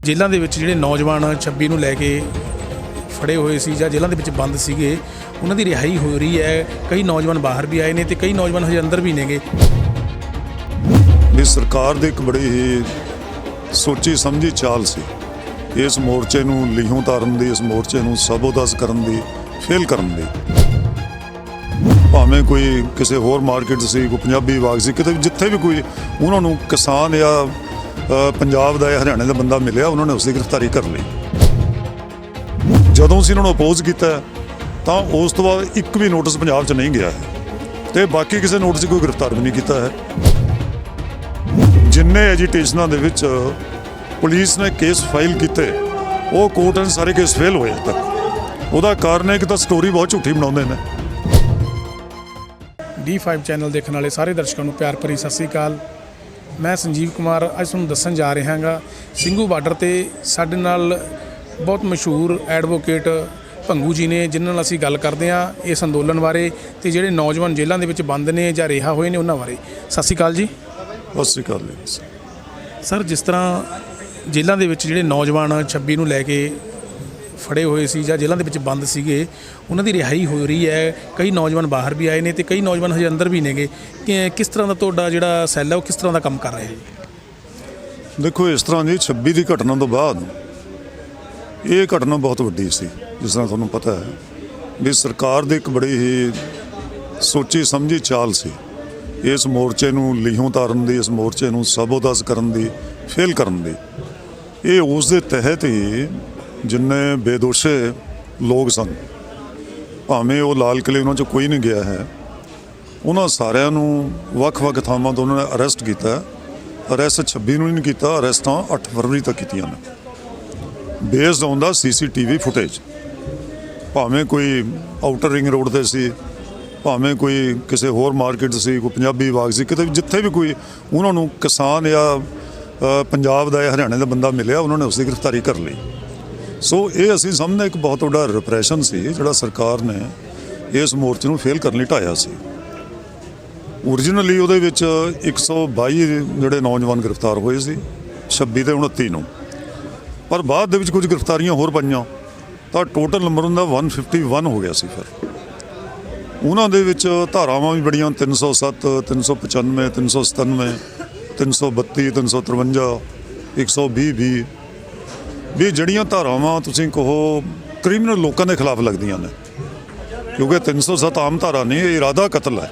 ਜੇਲ੍ਹਾਂ ਦੇ ਵਿੱਚ ਜਿਹੜੇ ਨੌਜਵਾਨ 26 ਨੂੰ ਲੈ ਕੇ ਫੜੇ ਹੋਏ ਸੀ ਜਾਂ ਜੇਲ੍ਹਾਂ ਦੇ ਵਿੱਚ ਬੰਦ ਸੀਗੇ, ਉਹਨਾਂ ਦੀ ਰਿਹਾਈ ਹੋ ਰਹੀ ਹੈ। ਕਈ ਨੌਜਵਾਨ ਬਾਹਰ ਵੀ ਆਏ ਨੇ ਤੇ ਕਈ ਨੌਜਵਾਨ ਹਜੇ ਅੰਦਰ ਵੀ ਨੇਗੇ। ਇਹ ਸਰਕਾਰ ਦੀ ਇੱਕ ਬੜੀ ਹੀ ਸੋਚੀ ਸਮਝੀ ਚਾਲ ਸੀ ਇਸ ਮੋਰਚੇ ਨੂੰ ਲੀਹੋਂ ਤਾਰਨ ਦੀ, ਇਸ ਮੋਰਚੇ ਨੂੰ ਸਾਬੋਦਾਸ ਕਰਨ ਦੀ, ਫੇਲ ਕਰਨ ਦੀ। ਭਾਵੇਂ ਕੋਈ ਕਿਸੇ ਹੋਰ ਮਾਰਕੀਟ ਸੀ, ਕੋਈ ਪੰਜਾਬੀ ਵਿਭਾਗ ਸੀ, ਕਿਤੇ ਜਿੱਥੇ ਵੀ ਕੋਈ ਉਹਨਾਂ ਨੂੰ ਕਿਸਾਨ ਜਾਂ ਪੰਜਾਬ ਦਾ ਜਾਂ ਹਰਿਆਣੇ ਦਾ ਬੰਦਾ ਮਿਲਿਆ, ਉਹਨਾਂ ਨੇ ਉਸ ਦੀ ਗ੍ਰਿਫਤਾਰੀ ਕਰ ਲਈ। ਜਦੋਂ ਅਸੀਂ ਇਹਨਾਂ ਨੂੰ ਅਪੋਜ਼ ਕੀਤਾ ਤਾਂ ਉਸ ਤੋਂ ਬਾਅਦ ਇੱਕ ਵੀ ਨੋਟਿਸ ਪੰਜਾਬ 'ਚ ਨਹੀਂ ਗਿਆ ਹੈ ਤੇ ਬਾਕੀ ਕਿਸੇ ਨੋਟਿਸ ਕੋਈ ਗ੍ਰਿਫਤਾਰ ਵੀ ਨਹੀਂ ਕੀਤਾ ਹੈ। ਜਿੰਨੇ ਐਜੀਟੇਸ਼ਨਾਂ ਦੇ ਵਿੱਚ ਪੁਲਿਸ ਨੇ ਕੇਸ ਫਾਈਲ ਕੀਤੇ, ਉਹ ਕੋਰਟ ਨੇ ਸਾਰੇ ਕੇਸ ਫੇਲ ਹੋਏ ਤੱਕ। ਉਹਦਾ ਕਾਰਨ ਹੈ ਕਿ ਤਾਂ ਸਟੋਰੀ ਬਹੁਤ ਝੂਠੀ ਬਣਾਉਂਦੇ ਨੇ। D5 ਚੈਨਲ ਦੇਖਣ ਵਾਲੇ ਸਾਰੇ ਦਰਸ਼ਕਾਂ ਨੂੰ ਪਿਆਰ ਭਰੀ ਸਤਿ ਸ਼੍ਰੀ ਅਕਾਲ। ਮੈਂ ਸੰਜੀਵ ਕੁਮਾਰ ਅੱਜ ਤੁਹਾਨੂੰ ਦੱਸਣ ਜਾ ਰਿਹਾ ਹਾਂ ਸਿੰਘੂ ਬਾਰਡਰ ਤੇ ਸਾਡੇ ਨਾਲ ਬਹੁਤ ਮਸ਼ਹੂਰ ਐਡਵੋਕੇਟ ਭੰਗੂ ਜੀ ਨੇ, ਜਿਨ੍ਹਾਂ ਨਾਲ ਅਸੀਂ ਗੱਲ ਕਰਦੇ ਹਾਂ ਇਸ ਅੰਦੋਲਨ ਬਾਰੇ ਤੇ ਜਿਹੜੇ ਨੌਜਵਾਨ ਜੇਲ੍ਹਾਂ ਦੇ ਵਿੱਚ ਬੰਦ ਨੇ ਜਾਂ ਰਿਹਾ ਹੋਏ ਨੇ ਉਹਨਾਂ ਬਾਰੇ। ਸਤਿ ਸ਼੍ਰੀ ਅਕਾਲ ਜੀ। ਸਤਿ ਸ਼੍ਰੀ ਅਕਾਲ ਜੀ। ਸਰ, ਜਿਸ ਤਰ੍ਹਾਂ ਜੇਲ੍ਹਾਂ ਦੇ ਵਿੱਚ ਜਿਹੜੇ ਨੌਜਵਾਨ 26 ਨੂੰ ਲੈ ਕੇ ਫੜੇ ਹੋਏ ਸੀ ਜਾਂ ਜੇਲ੍ਹਾਂ ਦੇ ਵਿੱਚ ਬੰਦ ਸੀਗੇ, ਉਹਨਾਂ ਦੀ ਰਿਹਾਈ ਹੋ ਰਹੀ ਹੈ। ਕਈ ਨੌਜਵਾਨ ਬਾਹਰ ਵੀ ਆਏ ਨੇ ਤੇ ਕਈ ਨੌਜਵਾਨ ਹਜੇ ਅੰਦਰ ਵੀ ਨੇਗੇ। ਕਿਸ ਤਰ੍ਹਾਂ ਦਾ ਤੁਹਾਡਾ ਜਿਹੜਾ ਸੈੱਲ ਹੈ ਉਹ ਕਿਸ ਤਰ੍ਹਾਂ ਦਾ ਕੰਮ ਕਰ ਰਿਹਾ ਹੈ? ਦੇਖੋ, ਇਸ ਤਰ੍ਹਾਂ ਦੀ 26 ਦੀ ਘਟਨਾ ਤੋਂ ਬਾਅਦ ਇਹ ਘਟਨਾ ਬਹੁਤ ਵੱਡੀ ਸੀ। ਜਿਸ ਤਰ੍ਹਾਂ ਤੁਹਾਨੂੰ ਪਤਾ ਹੈ ਵੀ ਸਰਕਾਰ ਦੀ ਇੱਕ ਬੜੀ ਹੀ ਸੋਚੀ ਸਮਝੀ ਚਾਲ ਸੀ ਇਸ ਮੋਰਚੇ ਨੂੰ ਲੀਹੋਂ ਤਾਰਨ ਦੀ, ਇਸ ਮੋਰਚੇ ਨੂੰ ਸਾਬੋਦਾਸ ਕਰਨ ਦੀ, ਫੇਲ ਕਰਨ ਦੀ। ਇਹ ਉਸ ਦੇ ਤਹਿਤ ਹੀ ਜਿੰਨੇ ਬੇਦੋਸ਼ੇ ਲੋਕ ਸਨ, ਭਾਵੇਂ ਉਹ ਲਾਲ ਕਿਲ੍ਹੇ ਉਹਨਾਂ 'ਚੋਂ ਕੋਈ ਨਹੀਂ ਗਿਆ ਹੈ, ਉਹਨਾਂ ਸਾਰਿਆਂ ਨੂੰ ਵੱਖ-ਵੱਖ ਥਾਵਾਂ ਤੋਂ ਉਹਨਾਂ ਨੇ ਅਰੈਸਟ ਕੀਤਾ। ਅਰੈਸਟ 26 ਨੂੰ ਨਹੀਂ ਕੀਤਾ, ਅਰੈਸਟਾਂ 8 ਫਰਵਰੀ ਤੱਕ ਕੀਤੀਆਂ ਨੇ based on the CCTV footage. ਭਾਵੇਂ ਕੋਈ ਆਊਟਰ ਰਿੰਗ ਰੋਡ 'ਤੇ ਸੀ, ਭਾਵੇਂ ਕੋਈ ਕਿਸੇ ਹੋਰ ਮਾਰਕੀਟ ਸੀ, ਕੋਈ ਪੰਜਾਬੀ ਵਿਭਾਗ ਸੀ, ਕਿਤੇ ਜਿੱਥੇ ਵੀ ਕੋਈ ਉਹਨਾਂ ਨੂੰ ਕਿਸਾਨ ਜਾਂ ਪੰਜਾਬ ਦਾ ਜਾਂ ਹਰਿਆਣੇ ਦਾ ਬੰਦਾ ਮਿਲਿਆ, ਉਹਨਾਂ ਨੇ ਉਸ ਦੀ ਗ੍ਰਿਫਤਾਰੀ ਕਰ ਲਈ। ਸੋ ਇਹ ਅਸੀਂ ਸਾਹਮਣੇ ਇੱਕ ਬਹੁਤ ਵੱਡਾ ਰਿਪਰੈਸ਼ਨ ਸੀ ਜਿਹੜਾ ਸਰਕਾਰ ਨੇ ਇਸ ਮੋਰਚੇ ਨੂੰ ਫੇਲ ਕਰਨ ਲਈ ਢਾਇਆ ਸੀ। ਓਰੀਜਨਲੀ ਉਹਦੇ ਵਿੱਚ 122 ਜਿਹੜੇ ਨੌਜਵਾਨ ਗ੍ਰਿਫਤਾਰ ਹੋਏ ਸੀ 26 ਤੇ 29 ਨੂੰ, ਪਰ ਬਾਅਦ ਦੇ ਵਿੱਚ ਕੁਝ ਗ੍ਰਿਫਤਾਰੀਆਂ ਹੋਰ ਪਈਆਂ ਤਾਂ ਟੋਟਲ ਨੰਬਰ ਹੁੰਦਾ 151 ਹੋ ਗਿਆ ਸੀ। ਫਿਰ ਉਹਨਾਂ ਦੇ ਵਿੱਚ ਧਾਰਾਵਾਂ ਵੀ ਬੜੀਆਂ, 307, 395, 397, 332, 353, 120 ਵੀ ਜਿਹੜੀਆਂ ਧਾਰਾਵਾਂ ਤੁਸੀਂ ਕਹੋ ਕ੍ਰਿਮੀਨਲ ਲੋਕਾਂ ਦੇ ਖਿਲਾਫ ਲੱਗਦੀਆਂ ਨੇ, ਕਿਉਂਕਿ 307 ਆਮ ਧਾਰਾ ਨਹੀਂ, ਇਹ ਇਰਾਦਾ ਕਤਲ ਹੈ।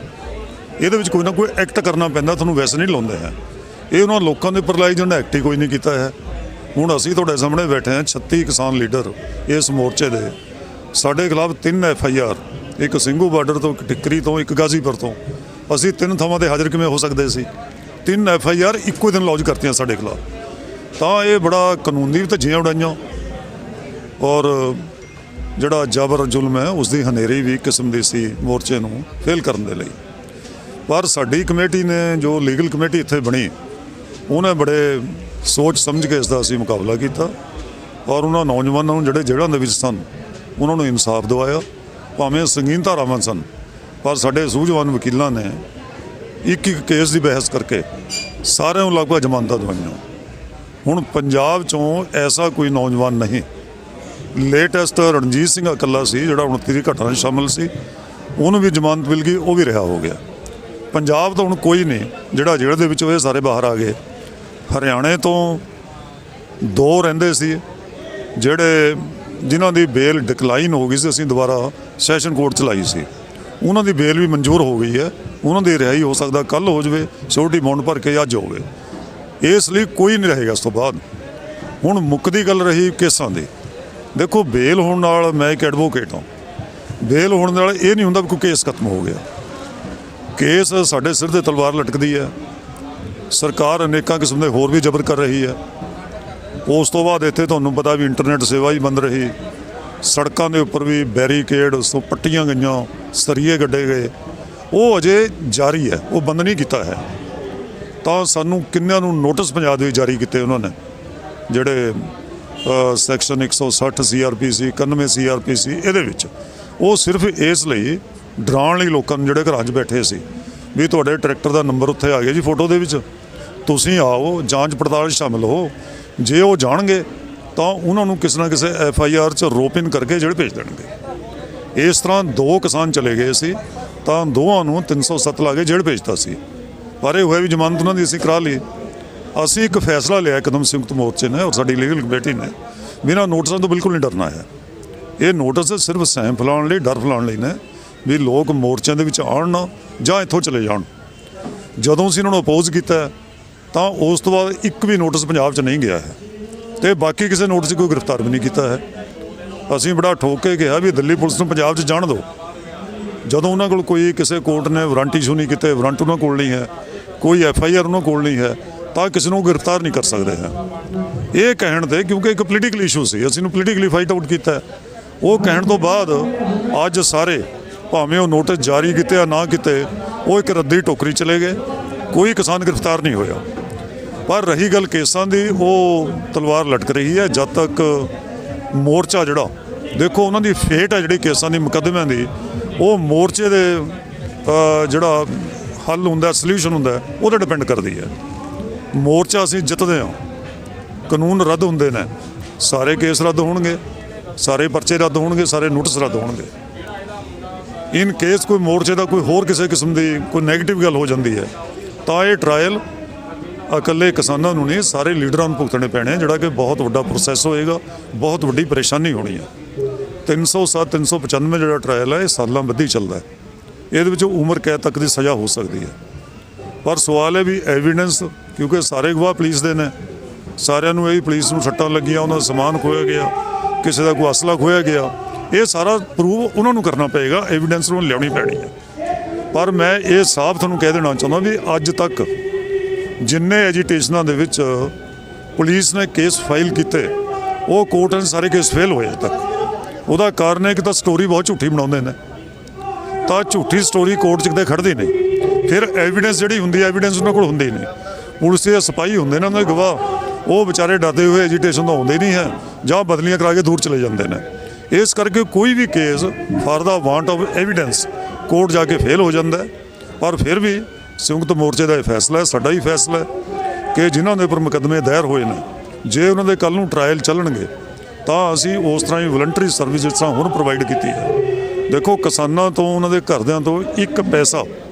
ਇਹਦੇ ਵਿੱਚ ਕੋਈ ਨਾ ਕੋਈ ਐਕਟ ਕਰਨਾ ਪੈਂਦਾ, ਤੁਹਾਨੂੰ ਵੈਸੇ ਨਹੀਂ ਲਾਉਂਦੇ ਹੈ। ਇਹ ਉਹਨਾਂ ਲੋਕਾਂ ਦੇ ਉੱਪਰ ਲਾਈ ਜਿਹੜਾ ਐਕਟ ਹੀ ਕੋਈ ਨਹੀਂ ਕੀਤਾ ਹੈ। ਹੁਣ ਅਸੀਂ ਤੁਹਾਡੇ ਸਾਹਮਣੇ ਬੈਠੇ ਹਾਂ 36 ਕਿਸਾਨ ਲੀਡਰ ਇਸ ਮੋਰਚੇ ਦੇ। ਸਾਡੇ ਖਿਲਾਫ 3 FIR, ਇੱਕ ਸਿੰਘੂ ਬਾਰਡਰ ਤੋਂ, ਇੱਕ ਟਿੱਕਰੀ ਤੋਂ, ਇੱਕ ਗਾਜ਼ੀਪੁਰ ਤੋਂ। ਅਸੀਂ 3 ਥਾਵਾਂ 'ਤੇ ਹਾਜ਼ਰ ਕਿਵੇਂ ਹੋ ਸਕਦੇ ਸੀ? 3 FIR ਇੱਕੋ ਦਿਨ ਲੌਂਚ ਕਰਤੀਆਂ ਸਾਡੇ ਖਿਲਾਫ। ਤਾਂ ਇਹ ਬੜਾ ਕਾਨੂੰਨੀ ਵੀ ਧੱਜੀਆਂ ਉਡਾਈਆਂ ਔਰ ਜਿਹੜਾ ਜ਼ਬਰ ਜ਼ੁਲਮ ਹੈ ਉਸ ਦੀ ਹਨੇਰੀ ਵੀ ਕਿਸਮ ਦੀ ਸੀ ਮੋਰਚੇ ਨੂੰ ਫੇਲ ਕਰਨ ਦੇ ਲਈ। ਪਰ ਸਾਡੀ ਕਮੇਟੀ ਨੇ, ਜੋ ਲੀਗਲ ਕਮੇਟੀ ਇੱਥੇ ਬਣੀ, ਉਹਨੇ ਬੜੇ ਸੋਚ ਸਮਝ ਕੇ ਇਸ ਦਾ ਅਸੀਂ ਮੁਕਾਬਲਾ ਕੀਤਾ ਔਰ ਉਹਨਾਂ ਨੌਜਵਾਨਾਂ ਨੂੰ ਜਿਹੜੇ ਜੇਲ੍ਹਾਂ ਦੇ ਵਿੱਚ ਸਨ ਉਹਨਾਂ ਨੂੰ ਇਨਸਾਫ ਦਿਵਾਇਆ। ਭਾਵੇਂ ਸੰਗੀਨ ਧਾਰਾਵਾਂ ਸਨ, ਪਰ ਸਾਡੇ ਸੂਝਵਾਨ ਵਕੀਲਾਂ ਨੇ ਇੱਕ ਕੇਸ ਦੀ ਬਹਿਸ ਕਰਕੇ ਸਾਰਿਆਂ ਨੂੰ ਲਗਭਗ ਜ਼ਮਾਨਤਾਂ ਦਵਾਈਆਂ। ਹੁਣ ਪੰਜਾਬ 'ਚੋਂ ਐਸਾ ਕੋਈ ਨੌਜਵਾਨ ਨਹੀਂ। ਲੇਟੈਸਟ ਰਣਜੀਤ ਸਿੰਘ ਇਕੱਲਾ ਸੀ ਜਿਹੜਾ 29 ਦੀ ਘਟਨਾ 'ਚ ਸ਼ਾਮਿਲ ਸੀ, ਉਹਨੂੰ ਵੀ ਜ਼ਮਾਨਤ ਮਿਲ ਗਈ, ਉਹ ਵੀ ਰਿਹਾ ਹੋ ਗਿਆ। ਪੰਜਾਬ ਤੋਂ ਹੁਣ ਕੋਈ ਨਹੀਂ ਜਿਹੜਾ ਜੇਲ੍ਹ ਦੇ ਵਿੱਚ ਹੋਏ, ਸਾਰੇ ਬਾਹਰ ਆ ਗਏ। ਹਰਿਆਣੇ ਤੋਂ 2 ਰਹਿੰਦੇ ਸੀ ਜਿਨ੍ਹਾਂ ਦੀ ਬੇਲ ਡਿਕਲਾਈਨ ਹੋ ਗਈ ਸੀ, ਅਸੀਂ ਦੁਬਾਰਾ ਸੈਸ਼ਨ ਕੋਰਟ 'ਚ ਲਾਈ ਸੀ, ਉਹਨਾਂ ਦੀ ਬੇਲ ਵੀ ਮਨਜ਼ੂਰ ਹੋ ਗਈ ਹੈ। ਉਹਨਾਂ ਦੀ ਰਿਹਾਈ ਹੋ ਸਕਦਾ ਕੱਲ੍ਹ ਹੋ ਜਾਵੇ, ਸਿਕਿਉਰਿਟੀ ਬੌਂਡ ਭਰ ਕੇ ਅੱਜ ਹੋਵੇ। ਇਸ ਲਈ ਕੋਈ ਨਹੀਂ ਰਹੇਗਾ ਇਸ ਤੋਂ ਬਾਅਦ। ਹੁਣ ਮੁੱਕਦੀ ਗੱਲ ਰਹੀ ਕੇਸਾਂ ਦੀ। ਦੇਖੋ, ਬੇਲ ਹੋਣ ਨਾਲ, ਮੈਂ ਇੱਕ ਐਡਵੋਕੇਟ ਹਾਂ, ਬੇਲ ਹੋਣ ਨਾਲ ਇਹ ਨਹੀਂ ਹੁੰਦਾ ਵੀ ਕੋਈ ਕੇਸ ਖਤਮ ਹੋ ਗਿਆ। ਕੇਸ ਸਾਡੇ ਸਿਰ 'ਤੇ ਤਲਵਾਰ ਲਟਕਦੀ ਹੈ। ਸਰਕਾਰ ਅਨੇਕਾਂ ਕਿਸਮ ਦੇ ਹੋਰ ਵੀ ਜ਼ਬਰ ਕਰ ਰਹੀ ਹੈ। ਉਸ ਤੋਂ ਬਾਅਦ ਇੱਥੇ ਤੁਹਾਨੂੰ ਪਤਾ ਵੀ ਇੰਟਰਨੈਟ ਸੇਵਾ ਹੀ ਬੰਦ ਰਹੀ, ਸੜਕਾਂ ਦੇ ਉੱਪਰ ਵੀ ਬੈਰੀਕੇਡ, ਉਸ ਤੋਂ ਪੱਟੀਆਂ ਗਈਆਂ, ਸਰੀਏ ਗੱਡੇ ਗਏ। ਉਹ ਅਜੇ ਜਾਰੀ ਹੈ, ਉਹ ਬੰਦ ਨਹੀਂ ਕੀਤਾ ਹੈ। ਤਾਂ ਸਾਨੂੰ ਕਿੰਨਿਆਂ ਨੂੰ ਨੋਟਿਸ ਪੰਜਾਬ ਦੇ ਜਾਰੀ ਕੀਤੇ ਉਹਨਾਂ ਨੇ, ਜਿਹੜੇ ਸੈਕਸ਼ਨ 160 CRPC, 91 CRPC, ਇਹਦੇ ਵਿੱਚ ਉਹ ਸਿਰਫ ਇਸ ਲਈ ਡਰਾਉਣ ਲਈ ਲੋਕਾਂ ਨੂੰ ਜਿਹੜੇ ਘਰਾਂ 'ਚ ਬੈਠੇ ਸੀ ਵੀ ਤੁਹਾਡੇ ਟਰੈਕਟਰ ਦਾ ਨੰਬਰ ਉੱਥੇ ਆ ਗਿਆ ਜੀ ਫੋਟੋ ਦੇ ਵਿੱਚ, ਤੁਸੀਂ ਆਓ, ਜਾਂਚ ਪੜਤਾਲ 'ਚ ਸ਼ਾਮਿਲ ਹੋ। ਜੇ ਉਹ ਜਾਣਗੇ ਤਾਂ ਉਹਨਾਂ ਨੂੰ ਕਿਸੇ ਨਾ ਕਿਸੇ FIR 'ਚ ਰੋਪਿਨ ਕਰਕੇ ਜੇਲ੍ਹ ਭੇਜ ਦੇਣਗੇ। ਇਸ ਤਰ੍ਹਾਂ 2 ਕਿਸਾਨ ਚਲੇ ਗਏ ਸੀ ਤਾਂ ਦੋਵਾਂ ਨੂੰ 307 ਲਾ ਕੇ ਜੇਲ੍ਹ ਭੇਜਤਾ ਸੀ, ਪਰ ਇਹ ਹੋਇਆ ਵੀ ਜ਼ਮਾਨਤ ਉਹਨਾਂ ਦੀ ਅਸੀਂ ਕਰਾ ਲਈ। ਅਸੀਂ ਇੱਕ ਫੈਸਲਾ ਲਿਆ ਇੱਕਦਮ ਸੰਯੁਕਤ ਮੋਰਚੇ ਨੇ ਔਰ ਸਾਡੀ ਲੀਗਲ ਕਮੇਟੀ ਨੇ, ਬਿਨਾਂ ਨੋਟਿਸਾਂ ਤੋਂ ਬਿਲਕੁਲ ਨਹੀਂ ਡਰਨਾ ਹੈ। ਇਹ ਨੋਟਿਸ ਸਿਰਫ ਸਹਿਮ ਫੈਲਾਉਣ ਲਈ, ਡਰ ਫੈਲਾਉਣ ਲਈ ਨੇ ਵੀ ਲੋਕ ਮੋਰਚਿਆਂ ਦੇ ਵਿੱਚ ਆਉਣ ਨਾ ਜਾਂ ਇੱਥੋਂ ਚਲੇ ਜਾਣ। ਜਦੋਂ ਅਸੀਂ ਇਹਨਾਂ ਨੂੰ ਅਪੋਜ਼ ਕੀਤਾ ਤਾਂ ਉਸ ਤੋਂ ਬਾਅਦ ਇੱਕ ਵੀ ਨੋਟਿਸ ਪੰਜਾਬ 'ਚ ਨਹੀਂ ਗਿਆ ਹੈ ਤੇ ਬਾਕੀ ਕਿਸੇ ਨੋਟਿਸ ਕੋਈ ਗ੍ਰਿਫਤਾਰ ਵੀ ਨਹੀਂ ਕੀਤਾ ਹੈ। ਅਸੀਂ ਬੜਾ ਠੋਕ ਕੇ ਕਿਹਾ ਵੀ ਦਿੱਲੀ ਪੁਲਿਸ ਨੂੰ ਪੰਜਾਬ 'ਚ ਜਾਣ ਦਿਓ। ਜਦੋਂ ਉਹਨਾਂ ਕੋਲ ਕੋਈ ਕਿਸੇ ਕੋਰਟ ਨੇ ਵਾਰੰਟ ਇਸ਼ੂ ਨਹੀਂ ਕੀਤੇ, ਵਾਰੰਟ ਉਹਨਾਂ ਕੋਲ ਨਹੀਂ ਹੈ, ਕੋਈ FIR ਉਹਨਾਂ ਕੋਲ ਨਹੀਂ ਹੈ, ਤਾਂ ਕਿਸੇ ਨੂੰ ਗ੍ਰਿਫਤਾਰ ਨਹੀਂ ਕਰ ਸਕਦੇ ਹੈ। ਇਹ ਕਹਿਣ ਤੇ ਕਿਉਂਕਿ ਇੱਕ ਪੋਲੀਟੀਕਲ ਇਸ਼ੂ ਸੀ, ਅਸੀਂ ਨੂੰ ਪੋਲੀਟੀਕਲੀ ਫਾਈਟ ਆਊਟ ਕੀਤਾ। ਉਹ ਕਹਿਣ ਤੋਂ ਬਾਅਦ ਅੱਜ ਸਾਰੇ ਭਾਵੇਂ ਉਹ ਨੋਟਿਸ ਜਾਰੀ ਕੀਤੇ ਜਾਂ ਨਾ ਕੀਤੇ, ਉਹ ਇੱਕ ਰੱਦੀ ਟੋਕਰੀ ਚਲੇ ਗਏ, ਕੋਈ ਕਿਸਾਨ ਗ੍ਰਿਫਤਾਰ ਨਹੀਂ ਹੋਇਆ। ਪਰ ਰਹੀ ਗੱਲ ਕੇਸਾਂ ਦੀ, ਉਹ ਤਲਵਾਰ ਲਟਕ ਰਹੀ ਹੈ ਜਦ ਤੱਕ ਮੋਰਚਾ ਜਿਹੜਾ ਦੇਖੋ ਉਹਨਾਂ ਦੀ ਫੇਟ ਹੈ ਜਿਹੜੀ ਕੇਸਾਂ ਦੀ ਮੁਕੱਦਮਿਆਂ ਦੀ, ਉਹ ਮੋਰਚੇ ਦੇ ਜਿਹੜਾ ਹੱਲ ਹੁੰਦਾ, ਸੋਲਿਊਸ਼ਨ ਹੁੰਦਾ, ਉਹਦੇ ਡਿਪੈਂਡ ਕਰਦੀ ਹੈ। ਮੋਰਚਾ ਅਸੀਂ ਜਿੱਤਦੇ ਹਾਂ, ਕਾਨੂੰਨ ਰੱਦ ਹੁੰਦੇ ਨੇ, ਸਾਰੇ ਕੇਸ ਰੱਦ ਹੋਣਗੇ, ਸਾਰੇ ਪਰਚੇ ਰੱਦ ਹੋਣਗੇ, ਸਾਰੇ ਨੋਟਿਸ ਰੱਦ ਹੋਣਗੇ। ਇਨ ਕੇਸ ਕੋਈ ਮੋਰਚੇ ਦਾ ਕੋਈ ਹੋਰ ਕਿਸੇ ਕਿਸਮ ਦੀ ਕੋਈ ਨੈਗੇਟਿਵ ਗੱਲ ਹੋ ਜਾਂਦੀ ਹੈ ਤਾਂ ਇਹ ਟਰਾਇਲ ਇਕੱਲੇ ਕਿਸਾਨਾਂ ਨੂੰ ਨਹੀਂ, ਸਾਰੇ ਲੀਡਰਾਂ ਨੂੰ ਭੁਗਤਣੇ ਪੈਣੇ, ਜਿਹੜਾ ਕਿ ਬਹੁਤ ਵੱਡਾ ਪ੍ਰੋਸੈਸ ਹੋਏਗਾ, ਬਹੁਤ ਵੱਡੀ ਪਰੇਸ਼ਾਨੀ ਹੋਣੀ ਹੈ। 307 395 ਜਿਹੜਾ ਟਰਾਇਲ ਹੈ ਇਹ ਸਾਲਾਂ ਬੱਧੀ ਚੱਲਦਾ ਹੈ। ਇਹਦੇ ਵਿੱਚ ਉਮਰ ਕੈਦ ਤੱਕ ਦੀ ਸਜ਼ਾ ਹੋ ਸਕਦੀ ਹੈ। ਪਰ ਸਵਾਲ ਹੈ ਵੀ ਐਵੀਡੈਂਸ, ਕਿਉਂਕਿ ਸਾਰੇ ਗਵਾਹ ਪੁਲਿਸ ਦੇ ਨੇ, ਸਾਰਿਆਂ ਨੂੰ ਇਹ ਪੁਲਿਸ ਨੂੰ ਸੱਟਾਂ ਲੱਗੀਆਂ, ਉਹਨਾਂ ਦਾ ਸਮਾਨ ਖੋਇਆ ਗਿਆ, ਕਿਸੇ ਦਾ ਕੋਈ ਅਸਲਾ ਖੋਇਆ ਗਿਆ, ਇਹ ਸਾਰਾ ਪ੍ਰੂਵ ਉਹਨਾਂ ਨੂੰ ਕਰਨਾ ਪਏਗਾ, ਐਵੀਡੈਂਸ ਨੂੰ ਲਿਆਉਣੀ ਪੈਣੀ ਹੈ। ਪਰ ਮੈਂ ਇਹ ਸਾਫ਼ ਤੁਹਾਨੂੰ ਕਹਿ ਦੇਣਾ ਚਾਹੁੰਦਾ ਵੀ ਅੱਜ ਤੱਕ ਜਿੰਨੇ ਐਜੀਟੇਸ਼ਨਾਂ ਦੇ ਵਿੱਚ ਪੁਲਿਸ ਨੇ ਕੇਸ ਫਾਈਲ ਕੀਤੇ, ਉਹ ਕੋਰਟ ਨੇ ਸਾਰੇ ਕੇਸ ਫੇਲ ਹੋਏ ਤੱਕ। ਉਹਦਾ ਕਾਰਨ ਹੈ ਕਿ ਤਾਂ ਸਟੋਰੀ ਬਹੁਤ ਝੂਠੀ ਬਣਾਉਂਦੇ ਨੇ, ਤਾਂ ਝੂਠੀ ਸਟੋਰੀ ਕੋਰਟ 'ਚ ਕਿਤੇ ਖੜਦੀ ਨਹੀਂ। ਫਿਰ ਐਵੀਡੈਂਸ ਜਿਹੜੀ ਹੁੰਦੀ ਹੈ, ਐਵੀਡੈਂਸ ਉਹਨਾਂ ਕੋਲ ਹੁੰਦੀ ਨਹੀਂ। ਪੁਲਿਸ ਦੇ ਸਿਪਾਹੀ ਹੁੰਦੇ ਨੇ, ਉਹਨਾਂ ਦੇ ਗਵਾਹ, ਉਹ ਵਿਚਾਰੇ ਡਰਦੇ ਹੋਏ ਐਜੀਟੇਸ਼ਨ ਤੋਂ ਆਉਂਦੇ ਨਹੀਂ ਹੈ ਜਾਂ ਬਦਲੀਆਂ ਕਰਾ ਕੇ ਦੂਰ ਚਲੇ ਜਾਂਦੇ ਨੇ। ਇਸ ਕਰਕੇ ਕੋਈ ਵੀ case for the want of evidence court ਜਾ ਕੇ ਫੇਲ ਹੋ ਜਾਂਦਾ ਹੈ। ਪਰ ਫਿਰ ਵੀ ਸੰਯੁਕਤ ਮੋਰਚੇ ਦਾ ਇਹ ਫੈਸਲਾ ਹੈ, ਸਾਡਾ ਹੀ ਫੈਸਲਾ ਹੈ ਕਿ ਜਿਨ੍ਹਾਂ ਦੇ ਉੱਪਰ ਮੁਕੱਦਮੇ ਦਾਇਰ ਹੋਏ ਨੇ, ਜੇ ਉਹਨਾਂ ਦੇ ਕੱਲ੍ਹ ਨੂੰ ਟਰਾਇਲ ਚੱਲਣਗੇ ਤਾਂ ਅਸੀਂ ਉਸ ਤਰ੍ਹਾਂ ਹੀ ਵਲੰਟਰੀ ਸਰਵਿਸ ਜਿਸ ਤਰ੍ਹਾਂ ਹੁਣ ਪ੍ਰੋਵਾਈਡ ਕੀਤੀ ਹੈ। ਦੇਖੋ, ਕਿਸਾਨਾਂ ਤੋਂ, ਉਹਨਾਂ ਦੇ ਘਰਦਿਆਂ ਤੋਂ ਇੱਕ ਪੈਸਾ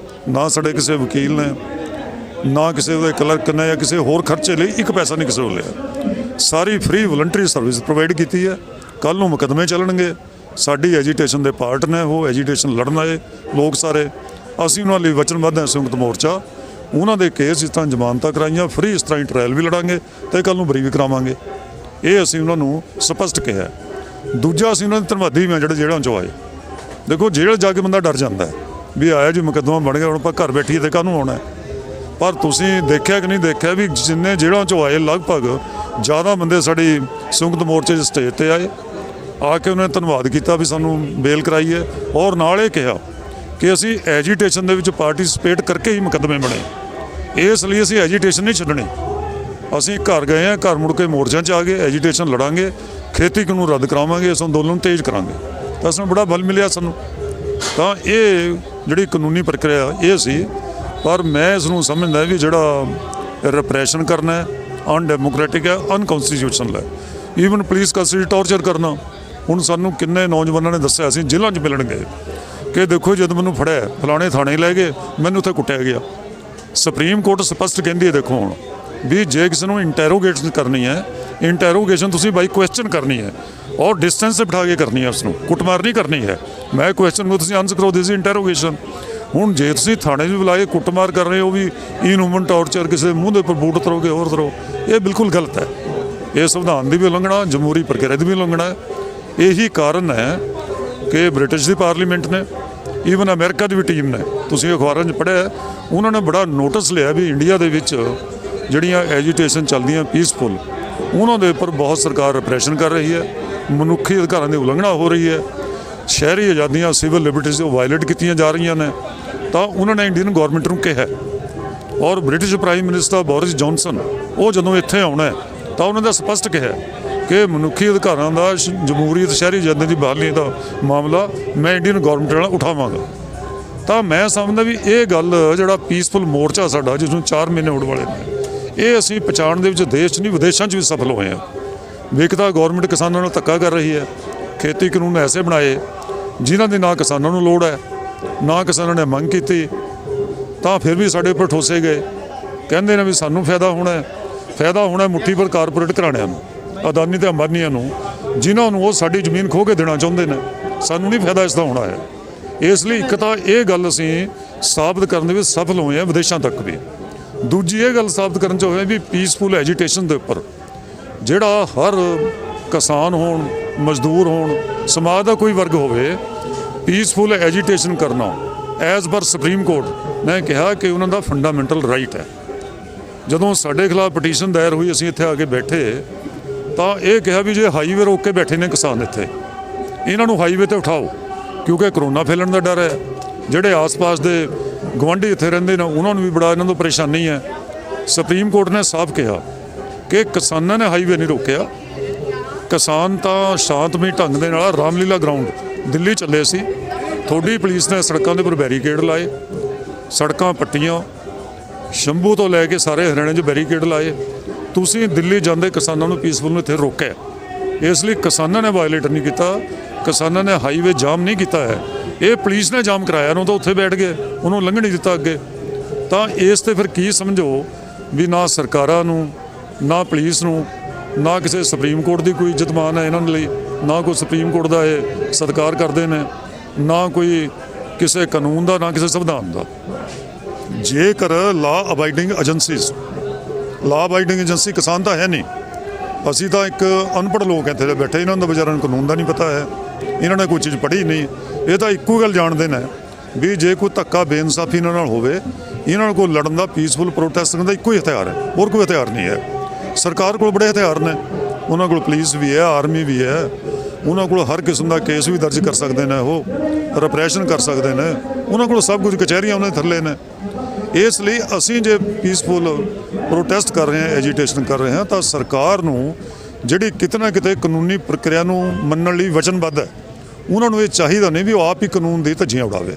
ਨਾ ਸਾਡੇ ਕਿਸੇ ਵਕੀਲ ਨੇ, ਨਾ ਕਿਸੇ ਦੇ ਕਲਰਕ ਨੇ ਜਾਂ ਕਿਸੇ ਹੋਰ ਖਰਚੇ ਲਈ ਇੱਕ ਪੈਸਾ ਨਹੀਂ ਕਿਸੇ ਕੋਲ ਲਿਆ। ਸਾਰੀ ਫ੍ਰੀ ਵਲੰਟਰੀ ਸਰਵਿਸ ਪ੍ਰੋਵਾਈਡ ਕੀਤੀ ਹੈ। ਕੱਲ੍ਹ ਨੂੰ ਮੁਕੱਦਮੇ ਚੱਲਣਗੇ, ਸਾਡੀ ਐਜੀਟੇਸ਼ਨ ਦੇ ਪਾਰਟ ਨੇ, ਉਹ ਐਜੀਟੇਸ਼ਨ ਲੜਨ ਆਏ ਲੋਕ ਸਾਰੇ, ਅਸੀਂ ਉਹਨਾਂ ਲਈ ਵਚਨਬੱਧ ਹਾਂ। ਸੰਯੁਕਤ ਮੋਰਚਾ ਉਹਨਾਂ ਦੇ ਕੇਸ ਜਿਸ ਤਰ੍ਹਾਂ ਜ਼ਮਾਨਤਾਂ ਕਰਾਈਆਂ, ਫ੍ਰੀ ਇਸ ਤਰ੍ਹਾਂ ਹੀ ਟਰਾਇਲ ਵੀ ਲੜਾਂਗੇ ਤੇ ਕੱਲ੍ਹ ਨੂੰ ਬਰੀ ਵੀ ਕਰਾਵਾਂਗੇ। ਇਹ ਅਸੀਂ ਉਹਨਾਂ ਨੂੰ ਸਪਸ਼ਟ ਕਿਹਾ। ਦੂਜਾ, ਅਸੀਂ ਉਹਨਾਂ ਦੇ ਧੰਨਵਾਦੀ ਹਾਂ ਜਿਹੜੇ ਜੇਲ੍ਹਾਂ 'ਚੋਂ ਆਏ। ਦੇਖੋ, ਜੇਲ੍ਹ ਜਾ ਕੇ ਬੰਦਾ ਡਰ ਜਾਂਦਾ ਹੈ ਵੀ ਆਇਆ ਜੀ ਮੁਕੱਦਮਾ ਬਣ ਗਿਆ, ਹੁਣ ਆਪਾਂ ਘਰ ਬੈਠੀਏ ਤੇ ਕਾਹਨੂੰ ਆਉਣਾ। ਪਰ ਤੁਸੀਂ ਦੇਖਿਆ ਕਿ ਨਹੀਂ ਦੇਖਿਆ ਵੀ ਜਿੰਨੇ ਜੇਲ੍ਹਾਂ 'ਚੋਂ ਆਏ, ਲਗਭਗ ਜ਼ਿਆਦਾ ਬੰਦੇ ਸਾਡੀ ਸੰਯੁਕਤ ਮੋਰਚੇ 'ਚ ਸਟੇਜ 'ਤੇ ਆਏ, ਆ ਕੇ ਉਹਨਾਂ ਨੇ ਧੰਨਵਾਦ ਕੀਤਾ ਵੀ ਸਾਨੂੰ ਬੇਲ ਕਰਾਈ ਹੈ, ਔਰ ਨਾਲ ਇਹ ਕਿਹਾ ਕਿ ਅਸੀਂ ਐਜੀਟੇਸ਼ਨ ਦੇ ਵਿੱਚ ਪਾਰਟੀਸਪੇਟ ਕਰਕੇ ਹੀ ਮੁਕੱਦਮੇ ਬਣੇ। ਇਸ ਲਈ ਅਸੀਂ ਐਜੀਟੇਸ਼ਨ ਨਹੀਂ ਛੱਡਣੀ। ਅਸੀਂ ਘਰ ਗਏ ਹਾਂ, ਘਰ ਮੁੜ ਕੇ ਮੋਰਚਿਆਂ 'ਚ ਆ ਗਏ, ਐਜੀਟੇਸ਼ਨ ਲੜਾਂਗੇ, ਖੇਤੀ ਕਾਨੂੰਨ ਰੱਦ ਕਰਾਵਾਂਗੇ, ਇਸ ਅੰਦੋਲਨ ਤੇਜ਼ ਕਰਾਂਗੇ। ਤਾਂ ਸਾਨੂੰ ਬੜਾ ਬਲ ਮਿਲਿਆ ਸਾਨੂੰ। ਤਾਂ ਇਹ ਜਿਹੜੀ ਕਾਨੂੰਨੀ ਪ੍ਰਕਿਰਿਆ ਇਹ ਸੀ। ਪਰ ਮੈਂ ਇਸ ਨੂੰ ਸਮਝਦਾ ਵੀ ਜਿਹੜਾ ਰਿਪਰੈਸ਼ਨ ਕਰਨਾ ਹੈ ਅਨਡੈਮੋਕ੍ਰੈਟਿਕ ਹੈ, ਅਨਕੌਂਸਟੀਟਿਊਸ਼ਨਲ ਹੈ। ਈਵਨ ਪੁਲਿਸ ਕਸਟਡੀ ਟੌਰਚਰ ਕਰਨਾ, ਹੁਣ ਸਾਨੂੰ ਕਿੰਨੇ ਨੌਜਵਾਨਾਂ ਨੇ ਦੱਸਿਆ, ਅਸੀਂ ਜੇਲ੍ਹਾਂ 'ਚ ਮਿਲਣ ਗਏ ਕਿ ਦੇਖੋ ਜਦ ਮੈਨੂੰ ਫੜਿਆ ਫਲਾਣੇ ਥਾਣੇ ਲੈ ਗਏ, ਮੈਨੂੰ ਉੱਥੇ ਕੁੱਟਿਆ ਗਿਆ। ਸੁਪਰੀਮ ਕੋਰਟ ਸਪਸ਼ਟ ਕਹਿੰਦੀ ਹੈ, ਦੇਖੋ ਹੁਣ ਵੀ ਜੇ ਕਿਸੇ ਨੂੰ ਇੰਟੈਰੋਗੇਸ਼ਨ ਕਰਨੀ ਹੈ, ਇੰਟੈਰੋਗੇਸ਼ਨ ਤੁਸੀਂ ਬਾਈ ਕੁਐਸਚਨ ਕਰਨੀ ਹੈ ਔਰ ਡਿਸਟੈਂਸ 'ਤੇ ਬਿਠਾ ਕੇ ਕਰਨੀ ਹੈ, ਉਸ ਨੂੰ ਕੁੱਟਮਾਰ ਨਹੀਂ ਕਰਨੀ ਹੈ। ਮੈਂ ਕੁਐਸਚਨ ਨੂੰ ਤੁਸੀਂ ਆਨਸਰ ਕਰੋ, ਦਿਸ ਇਜ਼ ਇੰਟੈਰੋਗੇਸ਼ਨ। ਹੁਣ ਜੇ ਤੁਸੀਂ ਥਾਣੇ 'ਚ ਬੁਲਾਏ ਕੁੱਟਮਾਰ ਕਰ ਰਹੇ ਹੋ, ਵੀ ਇਨਹਿਊਮਨ ਟੌਰਚਰ, ਕਿਸੇ ਦੇ ਮੂੰਹ ਦੇ ਉੱਪਰ ਬੂਟ ਉਤਰੋਗੇ, ਹੋਰ ਉਤਰੋ, ਇਹ ਬਿਲਕੁਲ ਗਲਤ ਹੈ। ਇਹ ਸੰਵਿਧਾਨ ਦੀ ਵੀ ਉਲੰਘਣਾ, ਜਮਹੂਰੀ ਪ੍ਰਕਿਰਿਆ ਦੀ ਵੀ ਉਲੰਘਣਾ ਹੈ। ਇਹੀ ਕਾਰਨ ਹੈ ਕਿ ਬ੍ਰਿਟਿਸ਼ ਦੀ ਪਾਰਲੀਮੈਂਟ ਨੇ, ਈਵਨ ਅਮਰੀਕਾ ਦੀ ਵੀ ਟੀਮ ਨੇ, ਤੁਸੀਂ ਅਖਬਾਰਾਂ 'ਚ ਪੜ੍ਹਿਆ, ਉਹਨਾਂ ਨੇ ਬੜਾ ਨੋਟਿਸ ਲਿਆ ਵੀ ਇੰਡੀਆ ਦੇ ਵਿੱਚ ਜਿਹੜੀਆਂ ਐਜੀਟੇਸ਼ਨ ਚੱਲਦੀਆਂ ਪੀਸਫੁਲ, ਉਹਨਾਂ ਦੇ ਉੱਪਰ ਬਹੁਤ ਸਰਕਾਰ ਰਿਪਰੈਸ਼ਨ ਕਰ ਰਹੀ ਹੈ, ਮਨੁੱਖੀ ਅਧਿਕਾਰਾਂ ਦੀ ਉਲੰਘਣਾ ਹੋ ਰਹੀ ਹੈ, ਸ਼ਹਿਰੀ ਆਜ਼ਾਦੀਆਂ, ਸਿਵਲ ਲਿਬਰਟੀਜ਼ ਉਹ ਵਾਇਲੇਟ ਕੀਤੀਆਂ ਜਾ ਰਹੀਆਂ ਨੇ। ਤਾਂ ਉਹਨਾਂ ਨੇ ਇੰਡੀਅਨ ਗੌਰਮੈਂਟ ਨੂੰ ਕਿਹਾ, ਔਰ British prime minister Boris Johnson, ਉਹ ਜਦੋਂ ਇੱਥੇ ਆਉਣਾ ਤਾਂ ਉਹਨਾਂ ਦਾ ਸਪਸ਼ਟ ਕਿਹਾ ਕਿ ਮਨੁੱਖੀ ਅਧਿਕਾਰਾਂ ਦਾ, ਜਮਹੂਰੀਅਤ, ਸ਼ਹਿਰੀ ਆਜ਼ਾਦੀ ਦੀ ਬਹਾਲੀ ਦਾ ਮਾਮਲਾ ਮੈਂ ਇੰਡੀਅਨ ਗੌਰਮੈਂਟ ਨਾਲ ਉਠਾਵਾਂਗਾ। ਤਾਂ ਮੈਂ ਸਮਝਦਾ ਵੀ ਇਹ ਗੱਲ ਜਿਹੜਾ ਪੀਸਫੁਲ ਮੋਰਚਾ ਸਾਡਾ, ਜਿਸ ਨੂੰ 4 ਮਹੀਨੇ ਹੋਣ ਵਾਲੇ ਨੇ, ਇਹ ਅਸੀਂ ਪਛਾਣ ਦੇ ਵਿੱਚ ਦੇਸ਼ 'ਚ ਨਹੀਂ ਵਿਦੇਸ਼ਾਂ 'ਚ ਵੀ ਸਫਲ ਹੋਏ ਹਾਂ। ਵੀ ਇੱਕ ਤਾਂ ਗੌਰਮੈਂਟ ਕਿਸਾਨਾਂ ਨਾਲ ਧੱਕਾ ਕਰ ਰਹੀ ਹੈ। ਖੇਤੀ ਕਾਨੂੰਨ ਐਸੇ ਬਣਾਏ ਜਿਨ੍ਹਾਂ ਦੀ ਨਾ ਕਿਸਾਨਾਂ ਨੂੰ ਲੋੜ ਹੈ, ਨਾ ਕਿਸਾਨਾਂ ਨੇ ਮੰਗ ਕੀਤੀ, ਤਾਂ ਫਿਰ ਵੀ ਸਾਡੇ ਉੱਪਰ ਠੋਸੇ ਗਏ। ਕਹਿੰਦੇ ਨੇ ਵੀ ਸਾਨੂੰ ਫਾਇਦਾ ਹੋਣਾ ਮੁੱਠੀ ਭਰ ਕਾਰਪੋਰੇਟ ਘਰਾਣਿਆਂ ਨੂੰ, ਅਦਾਨੀ ਤੇ ਅੰਬਾਨੀਆਂ ਨੂੰ, ਜਿਨ੍ਹਾਂ ਨੂੰ ਉਹ ਸਾਡੀ ਜ਼ਮੀਨ ਖੋਹ ਕੇ ਦੇਣਾ ਚਾਹੁੰਦੇ ਨੇ। ਸਾਨੂੰ ਨਹੀਂ ਫਾਇਦਾ ਇਸ ਦਾ ਹੋਣਾ ਹੈ। ਇਸ ਲਈ ਇੱਕ ਤਾਂ ਇਹ ਗੱਲ ਅਸੀਂ ਸਾਬਤ ਕਰਨ ਦੇ ਵਿੱਚ ਸਫਲ ਹੋਏ ਹਾਂ ਵਿਦੇਸ਼ਾਂ ਤੱਕ ਵੀ। ਦੂਜੀ ਇਹ ਗੱਲ ਸਾਬਤ ਕਰਨ 'ਚ ਹੋਇਆ ਵੀ ਪੀਸਫੁਲ ਐਜੀਟੇਸ਼ਨ ਦੇ ਉੱਪਰ ਜਿਹੜਾ ਹਰ ਕਿਸਾਨ ਹੋਣ, ਮਜ਼ਦੂਰ ਹੋਣ, ਸਮਾਜ ਦਾ ਕੋਈ ਵਰਗ ਹੋਵੇ, ਪੀਸਫੁਲ ਐਜੀਟੇਸ਼ਨ ਕਰਨਾ ਐਜ਼ ਪਰ ਸੁਪਰੀਮ ਕੋਰਟ ਨੇ ਕਿਹਾ ਕਿ ਉਹਨਾਂ ਦਾ ਫੰਡਾਮੈਂਟਲ ਰਾਈਟ ਹੈ। ਜਦੋਂ ਸਾਡੇ ਖਿਲਾਫ ਪਟੀਸ਼ਨ ਦਾਇਰ ਹੋਈ, ਅਸੀਂ ਇੱਥੇ ਆ ਕੇ ਬੈਠੇ ਤਾਂ ਇਹ ਕਿਹਾ ਵੀ ਜੇ ਹਾਈਵੇ ਰੋਕ ਕੇ ਬੈਠੇ ਨੇ ਕਿਸਾਨ ਇੱਥੇ, ਇਹਨਾਂ ਨੂੰ ਹਾਈਵੇ ਤੇ ਉਠਾਓ, ਕਿਉਂਕਿ ਕਰੋਨਾ ਫੈਲਣ ਦਾ ਡਰ ਹੈ। ਜਿਹੜੇ ਆਸ-ਪਾਸ ਦੇ ਗੁਆਂਢੀ ਇੱਥੇ ਰਹਿੰਦੇ ਨੇ ਉਹਨਾਂ ਨੂੰ ਵੀ ਬੜਾ ਇਹਨਾਂ ਤੋਂ ਪਰੇਸ਼ਾਨੀ ਹੈ। ਸੁਪਰੀਮ ਕੋਰਟ ਨੇ ਸਾਫ਼ ਕਿਹਾ ਕਿ ਕਿਸਾਨਾਂ ਨੇ ਹਾਈਵੇ ਨਹੀਂ ਰੋਕਿਆ। ਕਿਸਾਨ ਤਾਂ ਸ਼ਾਂਤਮਈ ਢੰਗ ਦੇ ਨਾਲ ਰਾਮਲੀਲਾ ਗਰਾਊਂਡ ਦਿੱਲੀ ਚੱਲੇ ਸੀ। ਤੁਹਾਡੀ ਪੁਲਿਸ ਨੇ ਸੜਕਾਂ ਦੇ ਉੱਪਰ ਬੈਰੀਕੇਡ ਲਾਏ, ਸੜਕਾਂ ਪੱਟੀਆਂ, ਸ਼ੰਭੂ ਤੋਂ ਲੈ ਕੇ ਸਾਰੇ ਹਰਿਆਣੇ 'ਚ ਬੈਰੀਕੇਡ ਲਾਏ। ਤੁਸੀਂ ਦਿੱਲੀ ਜਾਂਦੇ ਕਿਸਾਨਾਂ ਨੂੰ ਪੀਸਫੁਲ ਨੂੰ ਇੱਥੇ ਰੋਕਿਆ। ਇਸ ਲਈ ਕਿਸਾਨਾਂ ਨੇ ਵਾਇਲੇਟ ਨਹੀਂ ਕੀਤਾ, ਕਿਸਾਨਾਂ ਨੇ ਹਾਈਵੇ ਜਾਮ ਨਹੀਂ ਕੀਤਾ ਹੈ। ਇਹ ਪੁਲਿਸ ਨੇ ਜਾਮ ਕਰਾਇਆ, ਉਹਨੂੰ ਤਾਂ ਉੱਥੇ ਬੈਠ ਗਏ, ਉਹਨੂੰ ਲੰਘਣ ਨਹੀਂ ਦਿੱਤਾ ਅੱਗੇ। ਤਾਂ ਇਸ ਤੇ ਫਿਰ ਕੀ ਸਮਝੋ ਵੀ ਨਾ ਸਰਕਾਰਾਂ ਨੂੰ, ਨਾ ਪੁਲਿਸ ਨੂੰ, ਨਾ ਕਿਸੇ ਸੁਪਰੀਮ ਕੋਰਟ ਦੀ ਕੋਈ ਇੱਜ਼ਤ ਮਾਨ ਹੈ ਇਹਨਾਂ ਲਈ, ਨਾ ਕੋਈ ਸੁਪਰੀਮ ਕੋਰਟ ਦਾ ਇਹ ਸਤਿਕਾਰ ਕਰਦੇ ਨੇ, ਨਾ ਕੋਈ ਕਿਸੇ ਕਾਨੂੰਨ ਦਾ, ਨਾ ਕਿਸੇ ਸੰਵਿਧਾਨ ਦਾ। ਜੇਕਰ ਲਾ ਅਬਾਈਡਿੰਗ ਏਜੰਸੀ ਕਿਸਾਨ ਤਾਂ ਹੈ ਨਹੀਂ, ਅਸੀਂ ਤਾਂ ਇੱਕ ਅਨਪੜ੍ਹ ਲੋਕ ਇੱਥੇ ਦੇ ਬੈਠੇ, ਇਹਨਾਂ ਦਾ ਵਿਚਾਰਿਆਂ ਨੂੰ ਕਾਨੂੰਨ ਦਾ ਨਹੀਂ ਪਤਾ ਹੈ, ਇਹਨਾਂ ਨੇ ਕੋਈ ਚੀਜ਼ ਪੜ੍ਹੀ ਨਹੀਂ। ਇਹ ਤਾਂ ਇੱਕੋ ਗੱਲ ਜਾਣਦੇ ਨੇ ਵੀ ਜੇ ਕੋਈ ਧੱਕਾ ਬੇਇਨਸਾਫੀ ਇਹਨਾਂ ਨਾਲ ਹੋਵੇ, ਇਹਨਾਂ ਨੂੰ ਕੋਈ ਲੜਨ ਦਾ, ਪੀਸਫੁਲ ਪ੍ਰੋਟੈਸਟ ਕਰਨ ਦਾ ਇੱਕੋ ਹੀ ਹਥਿਆਰ ਹੈ, ਹੋਰ ਕੋਈ ਹਥਿਆਰ ਨਹੀਂ ਹੈ। ਸਰਕਾਰ ਕੋਲ ਬੜੇ ਹਥਿਆਰ ਨੇ, ਉਹਨਾਂ ਕੋਲ ਪੁਲਿਸ ਵੀ ਹੈ, ਆਰਮੀ ਵੀ ਹੈ, ਉਹਨਾਂ ਕੋਲ ਹਰ ਕਿਸਮ ਦਾ ਕੇਸ ਵੀ ਦਰਜ ਕਰ ਸਕਦੇ ਨੇ, ਉਹ ਰਿਪਰੈਸ਼ਨ ਕਰ ਸਕਦੇ ਨੇ, ਉਹਨਾਂ ਕੋਲ ਸਭ ਕੁਝ, ਕਚਹਿਰੀਆਂ ਉਹਨਾਂ ਦੇ ਥੱਲੇ ਨੇ। ਇਸ ਲਈ ਅਸੀਂ ਜੇ ਪੀਸਫੁਲ ਪ੍ਰੋਟੈਸਟ ਕਰ ਰਹੇ ਹਾਂ, ਐਜੀਟੇਸ਼ਨ ਕਰ ਰਹੇ ਹਾਂ, ਤਾਂ ਸਰਕਾਰ ਨੂੰ ਜਿਹੜੀ ਕਿਤੇ ਨਾ ਕਿਤੇ ਕਾਨੂੰਨੀ ਪ੍ਰਕਿਰਿਆ ਨੂੰ ਮੰਨਣ ਲਈ ਵਚਨਬੱਧ ਹੈ, ਉਹਨਾਂ ਨੂੰ ਇਹ ਚਾਹੀਦਾ ਨਹੀਂ ਵੀ ਉਹ ਆਪ ਹੀ ਕਾਨੂੰਨ ਦੀ ਧੱਜੀਆਂ ਉਡਾਵੇ।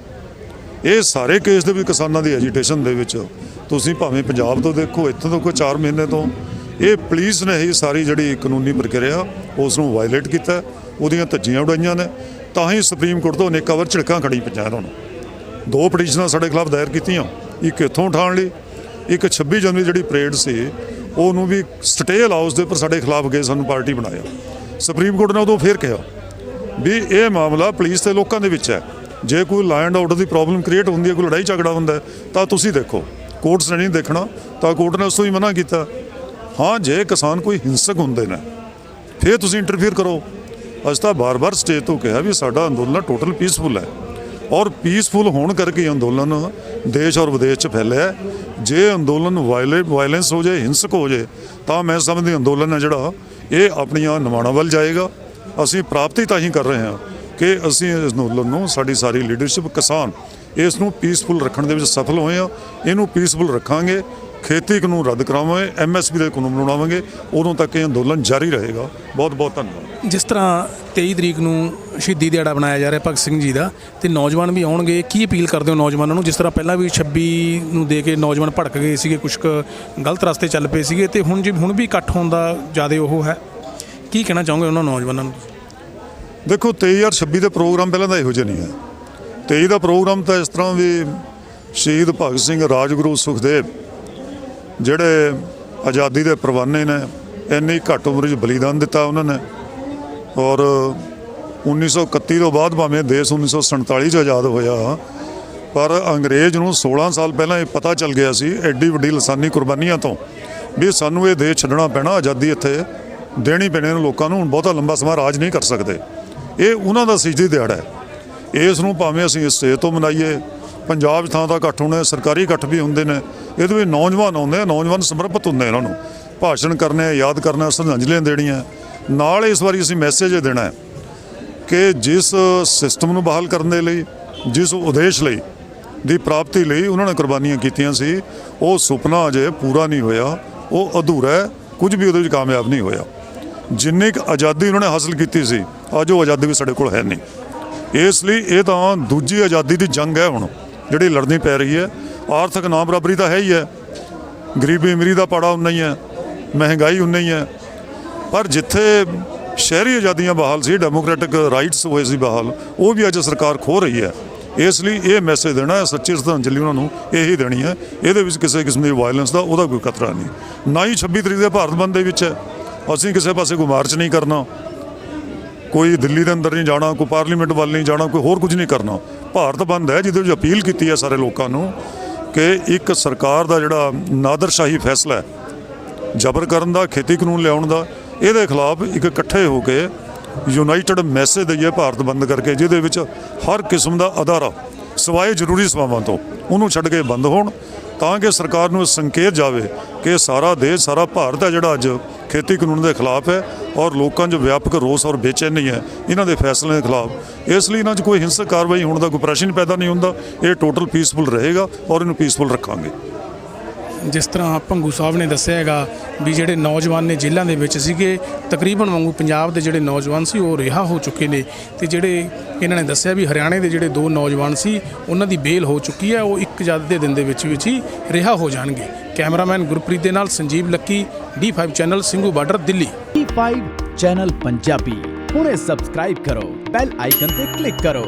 ਇਹ ਸਾਰੇ ਕੇਸ ਦੇ ਵਿੱਚ ਕਿਸਾਨਾਂ ਦੀ ਐਜੀਟੇਸ਼ਨ ਦੇ ਵਿੱਚ ਤੁਸੀਂ ਭਾਵੇਂ ਪੰਜਾਬ ਤੋਂ ਦੇਖੋ, ਇੱਥੋਂ ਤੋਂ ਕੋਈ 4 ਮਹੀਨੇ ਤੋਂ ਇਹ ਪੁਲਿਸ ਨੇ ਹੀ ਸਾਰੀ ਜਿਹੜੀ ਕਾਨੂੰਨੀ ਪ੍ਰਕਿਰਿਆ ਉਸ ਨੂੰ ਵਾਇਲੇਟ ਕੀਤਾ, ਉਹਦੀਆਂ ਧੱਜੀਆਂ ਉਡਾਈਆਂ ਨੇ। ਤਾਂ ਹੀ ਸੁਪਰੀਮ ਕੋਰਟ ਤੋਂ ਅਨੇਕਾਂ ਵਾਰ ਝਿੜਕਾਂ ਖੜੀ ਪਈਆਂ ਉਹਨਾਂ ਨੂੰ। 2 ਪਟੀਸ਼ਨਾਂ ਸਾਡੇ ਖਿਲਾਫ ਦਾਇਰ ਕੀਤੀਆਂ, ਇੱਕ ਇੱਥੋਂ ਉਠਾਉਣ ਲਈ, ਇੱਕ 26 ਜਨਵਰੀ ਜਿਹੜੀ ਪਰੇਡ ਸੀ ਉਹਨੂੰ ਵੀ ਸਟੇ ਹਾਊਸ ਦੇ ਉੱਪਰ ਸਾਡੇ ਖਿਲਾਫ ਗਏ, ਸਾਨੂੰ ਪਾਰਟੀ ਬਣਾਇਆ। ਸੁਪਰੀਮ ਕੋਰਟ ਨੇ ਉਦੋਂ ਫਿਰ ਕਿਹਾ ਵੀ ਇਹ ਮਾਮਲਾ ਪੁਲਿਸ ਤੇ ਲੋਕਾਂ ਦੇ ਵਿੱਚ ਹੈ, ਜੇ ਕੋਈ law and order the problem create ਹੁੰਦੀ ਹੈ, ਕੋਈ ਲੜਾਈ ਝਗੜਾ ਹੁੰਦਾ ਤਾਂ ਤੁਸੀਂ ਦੇਖੋ, ਕੋਰਟਸ ਨੇ ਨਹੀਂ ਦੇਖਣਾ। ਤਾਂ ਕੋਰਟ ਨੇ ਉਸ ਤੋਂ ਹੀ ਮਨਾ ਕੀਤਾ। ਹਾਂ, ਜੇ ਕਿਸਾਨ ਕੋਈ ਹਿੰਸਕ ਹੁੰਦੇ ਨੇ ਫਿਰ ਤੁਸੀਂ ਇੰਟਰਫੀਅਰ ਕਰੋ। ਅਸੀਂ ਤਾਂ ਬਾਰ-ਬਾਰ ਸਟੇਜ ਤੋਂ ਕਿਹਾ ਵੀ ਸਾਡਾ ਅੰਦੋਲਨ ਟੋਟਲ ਪੀਸਫੁਲ ਹੈ, ਔਰ ਪੀਸਫੁਲ ਹੋਣ ਕਰਕੇ ਅੰਦੋਲਨ ਦੇਸ਼ ਔਰ ਵਿਦੇਸ਼ 'ਚ ਫੈਲਿਆ। ਜੇ ਅੰਦੋਲਨ ਵਾਇਲੈਂਸ ਹੋ ਜਾਏ, ਹਿੰਸਕ ਹੋ ਜਾਏ, ਤਾਂ ਮੈਂ ਸਮਝਦੀ ਅੰਦੋਲਨ ਹੈ ਜਿਹੜਾ ਇਹ ਆਪਣੀਆਂ ਨਿਮਾਣਾਂ ਵੱਲ ਜਾਏਗਾ। ਅਸੀਂ ਪ੍ਰਾਪਤੀ ਤਾਂ ਹੀ ਕਰ ਰਹੇ ਹਾਂ ਕਿ ਅਸੀਂ ਇਸ ਅੰਦੋਲਨ ਨੂੰ, ਸਾਡੀ ਸਾਰੀ ਲੀਡਰਸ਼ਿਪ, ਕਿਸਾਨ ਇਸ ਨੂੰ ਪੀਸਫੁਲ ਰੱਖਣ ਦੇ ਵਿੱਚ ਸਫਲ ਹੋਏ ਹਾਂ। ਇਹਨੂੰ ਪੀਸਫੁਲ ਰੱਖਾਂਗੇ, ਖੇਤੀ ਕਾਨੂੰਨ ਰੱਦ ਕਰਾਵਾਂਗੇ, MSP ਦੇ ਕਾਨੂੰਨ ਬਣਾਵਾਂਗੇ, ਉਦੋਂ ਤੱਕ ਇਹ ਅੰਦੋਲਨ ਜਾਰੀ ਰਹੇਗਾ। ਬਹੁਤ ਬਹੁਤ ਧੰਨਵਾਦ। ਜਿਸ ਤਰ੍ਹਾਂ 23 ਤਰੀਕ ਨੂੰ ਸ਼ਹੀਦੀ ਦਿਹਾੜਾ ਬਣਾਇਆ ਜਾ ਰਿਹਾ ਭਗਤ ਸਿੰਘ ਜੀ ਦਾ, ਤੇ ਨੌਜਵਾਨ ਵੀ ਆਉਣਗੇ, ਕੀ ਅਪੀਲ ਕਰਦੇ ਹੋ ਨੌਜਵਾਨਾਂ ਨੂੰ? ਜਿਸ ਤਰ੍ਹਾਂ ਪਹਿਲਾਂ ਵੀ 26 ਨੂੰ ਦੇ ਕੇ ਨੌਜਵਾਨ ਭੜਕ ਗਏ ਸੀਗੇ, ਕੁਛ ਕੁ ਗਲਤ ਰਸਤੇ ਚੱਲ ਪਏ ਸੀਗੇ, ਤੇ ਹੁਣ ਵੀ ਇਕੱਠ ਹੋਣ ਦਾ ਜ਼ਿਆਦਾ ਉਹ ਹੈ, ਕੀ ਕਹਿਣਾ ਚਾਹੋਗੇ ਉਹਨਾਂ ਨੌਜਵਾਨਾਂ ਨੂੰ? ਦੇਖੋ, 23 ਔਰ 26 ਦੇ ਪ੍ਰੋਗਰਾਮ ਪਹਿਲਾਂ ਤਾਂ ਇਹੋ ਜਿਹੇ ਨਹੀਂ ਹੈ। 23 ਦਾ ਪ੍ਰੋਗਰਾਮ ਤਾਂ ਇਸ ਤਰ੍ਹਾਂ ਵੀ ਸ਼ਹੀਦ ਭਗਤ ਸਿੰਘ, ਰਾਜਗੁਰੂ ਸੁਖਦੇਵ ਜਿਹੜੇ ਆਜ਼ਾਦੀ ਦੇ ਪਰਵਾਨੇ ਨੇ, ਇੰਨੀ ਘੱਟ ਉਮਰ 'ਚ ਬਲੀਦਾਨ ਦਿੱਤਾ ਉਹਨਾਂ ਨੇ। ਔਰ 1931 ਤੋਂ ਬਾਅਦ ਭਾਵੇਂ ਦੇਸ਼ 1947 'ਚ ਆਜ਼ਾਦ ਹੋਇਆ, ਪਰ ਅੰਗਰੇਜ਼ ਨੂੰ 16 ਸਾਲ ਪਹਿਲਾਂ ਇਹ ਪਤਾ ਚੱਲ ਗਿਆ ਸੀ ਐਡੀ ਵੱਡੀ ਲਾਸਾਨੀ ਕੁਰਬਾਨੀਆਂ ਤੋਂ ਵੀ ਸਾਨੂੰ ਇਹ ਦੇਸ਼ ਛੱਡਣਾ ਪੈਣਾ, ਆਜ਼ਾਦੀ ਇੱਥੇ ਦੇਣੀ ਪੈਣੀ ਨੂੰ ਲੋਕਾਂ ਨੂੰ, ਹੁਣ ਬਹੁਤਾ ਲੰਬਾ ਸਮਾਂ ਰਾਜ ਨਹੀਂ ਕਰ ਸਕਦੇ। ਇਹ ਉਹਨਾਂ ਦਾ ਸ਼ਹੀਦੀ ਦਿਹਾੜਾ ਹੈ। ਇਸ ਨੂੰ ਭਾਵੇਂ ਅਸੀਂ ਇਸ ਸਟੇਜ ਤੋਂ ਮਨਾਈਏ, ਪੰਜਾਬ 'ਚ ਥਾਂ ਇਕੱਠ ਹੋਣੇ, ਸਰਕਾਰੀ ਇਕੱਠ ਵੀ ਹੁੰਦੇ ਨੇ, ਇਹਦੇ ਵਿੱਚ ਨੌਜਵਾਨ ਆਉਂਦੇ, ਨੌਜਵਾਨ ਸਮਰਪਿਤ ਹੁੰਦੇ, ਇਹਨਾਂ ਨੂੰ ਭਾਸ਼ਣ ਕਰਨੇ, ਯਾਦ ਕਰਨਾ, ਸ਼ਰਧਾਂਜਲੀਆਂ ਦੇਣੀਆਂ। ਨਾਲ ਇਸ ਵਾਰੀ ਅਸੀਂ ਮੈਸੇਜ ਇਹ ਦੇਣਾ ਹੈ ਕਿ ਜਿਸ ਸਿਸਟਮ ਨੂੰ ਬਹਾਲ ਕਰਨ ਦੇ ਲਈ, ਜਿਸ ਉਦੇਸ਼ ਲਈ ਦੀ ਪ੍ਰਾਪਤੀ ਲਈ ਉਹਨਾਂ ਨੇ ਕੁਰਬਾਨੀਆਂ ਕੀਤੀਆਂ ਸੀ, ਉਹ ਸੁਪਨਾ ਅਜੇ ਪੂਰਾ ਨਹੀਂ ਹੋਇਆ, ਉਹ ਅਧੂਰਾ ਹੈ, ਕੁਝ ਵੀ ਉਹਦੇ ਵਿੱਚ ਕਾਮਯਾਬ ਨਹੀਂ ਹੋਇਆ। ਜਿੰਨੀ ਕੁ ਆਜ਼ਾਦੀ ਉਹਨਾਂ ਨੇ ਹਾਸਲ ਕੀਤੀ ਸੀ, ਅੱਜ ਉਹ ਆਜ਼ਾਦੀ ਵੀ ਸਾਡੇ ਕੋਲ ਹੈ ਨਹੀਂ। ਇਸ ਲਈ ਇਹ ਤਾਂ ਦੂਜੀ ਆਜ਼ਾਦੀ ਦੀ ਜੰਗ ਹੈ ਹੁਣ ਜਿਹੜੀ ਲੜਨੀ ਪੈ ਰਹੀ ਹੈ। ਆਰਥਿਕ ਨਾ ਬਰਾਬਰੀ ਤਾਂ ਹੈ ਹੀ ਹੈ, ਗਰੀਬੀ ਅਮੀਰੀ ਦਾ ਪਾੜਾ ਉਨਾ ਹੀ ਹੈ, ਮਹਿੰਗਾਈ ਉਨਾ ਹੀ ਹੈ, ਪਰ ਜਿੱਥੇ ਸ਼ਹਿਰੀ ਆਜ਼ਾਦੀਆਂ ਬਹਾਲ ਸੀ, ਡੈਮੋਕ੍ਰੈਟਿਕ ਰਾਈਟਸ ਹੋਏ ਸੀ ਬਹਾਲ, ਉਹ ਵੀ ਅੱਜ ਸਰਕਾਰ ਖੋਹ ਰਹੀ ਹੈ। ਇਸ ਲਈ ਇਹ ਮੈਸੇਜ ਦੇਣਾ ਹੈ, ਸੱਚੀ ਸ਼ਰਧਾਂਜਲੀ ਉਹਨਾਂ ਨੂੰ ਇਹੀ ਦੇਣੀ ਹੈ। ਇਹਦੇ ਵਿੱਚ ਕਿਸੇ ਕਿਸਮ ਦੀ ਵਾਇਲੈਂਸ ਦਾ ਉਹਦਾ ਕੋਈ ਖਤਰਾ ਨਹੀਂ। ਨਾ ਹੀ 26 ਤਰੀਕ ਦੇ ਭਾਰਤ ਬੰਦ ਦੇ ਵਿੱਚ ਅਸੀਂ ਕਿਸੇ ਪਾਸੇ ਕੋਈ ਮਾਰਚ ਨਹੀਂ ਕਰਨਾ, ਕੋਈ ਦਿੱਲੀ ਦੇ ਅੰਦਰ ਨਹੀਂ ਜਾਣਾ, ਕੋਈ ਪਾਰਲੀਮੈਂਟ ਵੱਲ ਨਹੀਂ ਜਾਣਾ, ਕੋਈ ਹੋਰ ਕੁਝ ਨਹੀਂ ਕਰਨਾ। ਭਾਰਤ ਬੰਦ ਹੈ ਜਿਹਦੇ ਵਿੱਚ ਅਪੀਲ ਕੀਤੀ ਹੈ ਸਾਰੇ ਲੋਕਾਂ ਨੂੰ ਕਿ ਇੱਕ ਸਰਕਾਰ ਦਾ ਜਿਹੜਾ ਨਾਦਰਸ਼ਾਹੀ ਫੈਸਲਾ ਹੈ ਜ਼ਬਰ ਕਰਨ ਦਾ, ਖੇਤੀ ਕਾਨੂੰਨ ਲਿਆਉਣ ਦਾ, ਇਹਦੇ ਖਿਲਾਫ ਇੱਕ ਇਕੱਠੇ ਹੋ ਕੇ ਯੂਨਾਈਟਿਡ ਮੈਸੇਜ ਦਈਏ ਭਾਰਤ ਬੰਦ ਕਰਕੇ, ਜਿਹਦੇ ਵਿੱਚ ਹਰ ਕਿਸਮ ਦਾ ਅਦਾਰਾ ਸਿਵਾਏ ਜ਼ਰੂਰੀ ਸੇਵਾਵਾਂ ਤੋਂ ਉਹਨੂੰ ਛੱਡ ਕੇ ਬੰਦ ਹੋਣ, ਤਾਂ ਕਿ ਸਰਕਾਰ ਨੂੰ ਸੰਕੇਤ ਜਾਵੇ ਕਿ ਸਾਰਾ ਦੇਸ਼, ਸਾਰਾ ਭਾਰਤ ਹੈ ਜਿਹੜਾ ਅੱਜ ਖੇਤੀ ਕਾਨੂੰਨ ਦੇ ਖਿਲਾਫ ਹੈ ਔਰ ਲੋਕਾਂ 'ਚ ਵਿਆਪਕ ਰੋਸ ਔਰ ਬੇਚੈਨੀ ਹੈ ਇਹਨਾਂ ਦੇ ਫੈਸਲੇ ਦੇ ਖਿਲਾਫ। ਇਸ ਲਈ ਇਹਨਾਂ 'ਚ ਕੋਈ ਹਿੰਸਕ ਕਾਰਵਾਈ ਹੋਣ ਦਾ ਕੋਈ ਪ੍ਰਸ਼ਨ ਪੈਦਾ ਨਹੀਂ ਹੁੰਦਾ। ਇਹ ਟੋਟਲ ਪੀਸਫੁਲ ਰਹੇਗਾ ਔਰ ਇਹਨੂੰ ਪੀਸਫੁਲ ਰੱਖਾਂਗੇ। ਜਿਸ ਤਰ੍ਹਾਂ ਭੰਗੂ ਸਾਹਿਬ ਨੇ ਦੱਸਿਆ ਹੈਗਾ ਵੀ ਜਿਹੜੇ ਨੌਜਵਾਨ ਨੇ ਜੇਲ੍ਹਾਂ ਦੇ ਵਿੱਚ ਸੀਗੇ, ਤਕਰੀਬਨ ਵਾਂਗੂ ਪੰਜਾਬ ਦੇ ਜਿਹੜੇ ਨੌਜਵਾਨ ਸੀ ਉਹ ਰਿਹਾ ਹੋ ਚੁੱਕੇ ਨੇ, ਤੇ ਜਿਹੜੇ ਇਹਨਾਂ ਨੇ ਦੱਸਿਆ ਵੀ ਹਰਿਆਣੇ ਦੇ ਜਿਹੜੇ 2 ਨੌਜਵਾਨ ਸੀ ਉਹਨਾਂ ਦੀ ਬੇਲ ਹੋ ਚੁੱਕੀ ਹੈ, ਉਹ 1 ਜੱਜ ਦੇ ਦਿਨ ਦੇ ਵਿੱਚ ਹੀ ਰਿਹਾ ਹੋ ਜਾਣਗੇ। ਕੈਮਰਾਮੈਨ ਗੁਰਪ੍ਰੀਤ ਦੇ ਨਾਲ Sanjeev Lucky, D5 channel, Singhu border, Delhi. D5 channel Punjabi ਹੁਣੇ ਸਬਸਕ੍ਰਾਈਬ ਕਰੋ, ਬੈਲ ਆਈਕਨ ਤੇ ਕਲਿੱਕ ਕਰੋ।